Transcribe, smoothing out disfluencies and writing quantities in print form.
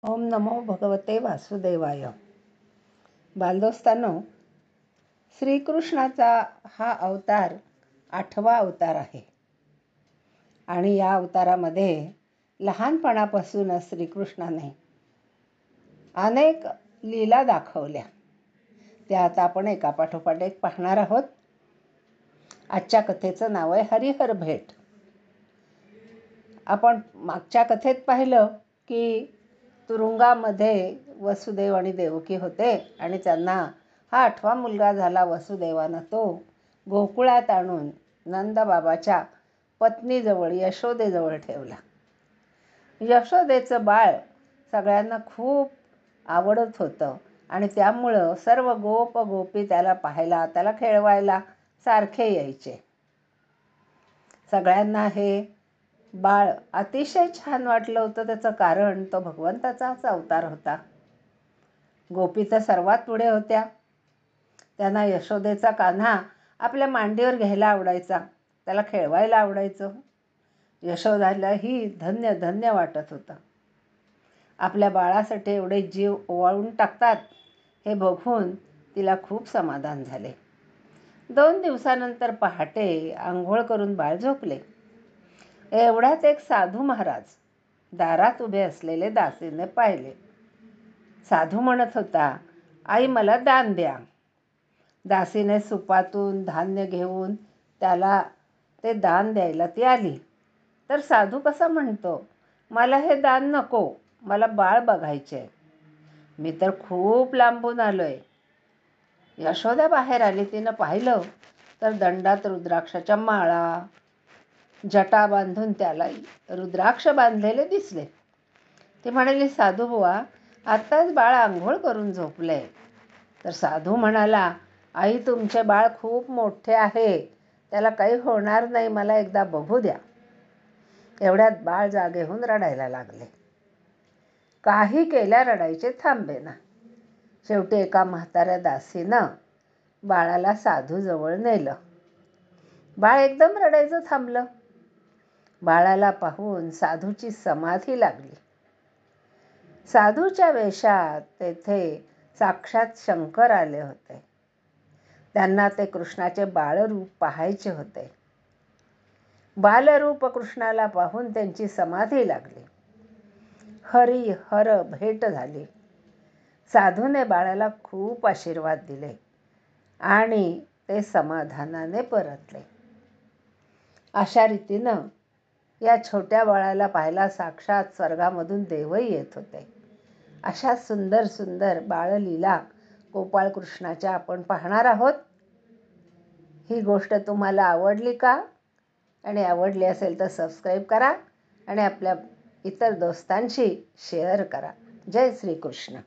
ओम नमो भगवते वासुदेवाय. बालदोस्तांनो, श्रीकृष्णाचा हा अवतार 8वा अवतार आहे. आणि या अवतारामध्ये लहानपणापासूनच श्रीकृष्णाने अनेक लीला दाखवल्या. त्या आता आपण एकापाठोपाठ एक पाहणार आहोत. आजच्या कथेचं नाव आहे हरिहर भेट. आपण मागच्या कथेत पाहिलं की तुरुंगामध्ये वसुदेव आणि देवकी होते आणि त्यांना हा 8वा मुलगा झाला वसुदेवानं. तो गोकुळात आणून नंदबाबाच्या पत्नीजवळ यशोदेजवळ ठेवला. यशोदेचं बाळ सगळ्यांना खूप आवडत होतं आणि त्यामुळं सर्व गोप गोपी त्याला पाहायला, त्याला खेळवायला सारखे यायचे. सगळ्यांना हे बाळ अतिशय छान वाटलं होतं. त्याचं कारण तो भगवंताचाच अवतार होता. गोपी तर सर्वात पुढे होत्या. त्यांना यशोदेचा कान्हा आपल्या मांडीवर घ्यायला आवडायचा, त्याला खेळवायला आवडायचं. यशोदालाही धन्य धन्य वाटत होतं. आपल्या बाळासाठी एवढे जीव ओवाळून टाकतात हे बघून तिला खूप समाधान झाले. 2 दिवसानंतर पहाटे आंघोळ करून बाळ झोपले. एवढ्यात एक साधू महाराज दारात उभे असलेले दासीने पाहिले. साधू म्हणत होता, आई मला दान द्या. दासीने सुपातून धान्य घेऊन त्याला ते दान द्यायला ती आली. तर साधू कसा म्हणतो, मला हे दान नको, मला बाळ बघायचे, मी तर खूप लांबून आलोय. यशोदा बाहेर आली. तिनं पाहिलं तर दंडात रुद्राक्षाच्या माळा, जटा बांधून त्याला रुद्राक्ष बांधलेले दिसले. ती म्हणाली, साधू बुवा, आत्ताच बाळ आंघोळ करून झोपले. तर साधू म्हणाला, आई तुमचे बाळ खूप मोठे आहे, त्याला काही होणार नाही, मला एकदा बघू द्या. एवढ्यात बाळ जागे होऊन रडायला लागले. काही केल्या रडायचे थांबेना. शेवटी एका म्हाताऱ्या दासीनं बाळाला साधूजवळ नेलं. बाळ एकदम रडायचं थांबलं. बाळाला पाहून साधूची समाधी लागली. साधूच्या वेशात तेथे साक्षात शंकर आले होते. त्यांना ते कृष्णाचे बाळरूप पाहायचे होते. बालरूप कृष्णाला पाहून त्यांची समाधी लागली. हरी हर भेट झाली. साधूने बाळाला खूप आशीर्वाद दिले आणि ते समाधानाने परतले. अशा रीतीनं या छोट्या बाळाला पाहायला साक्षात स्वर्गामधून देवही येत होते. अशा सुंदर सुंदर बाळलीला गोपाळ कृष्णाच्या आपण पाहणार आहोत. ही गोष्ट तुम्हाला आवडली का? आणि आवडली असेल तर सबस्क्राईब करा आणि आपल्या इतर दोस्तांशी शेअर करा. जय श्रीकृष्ण.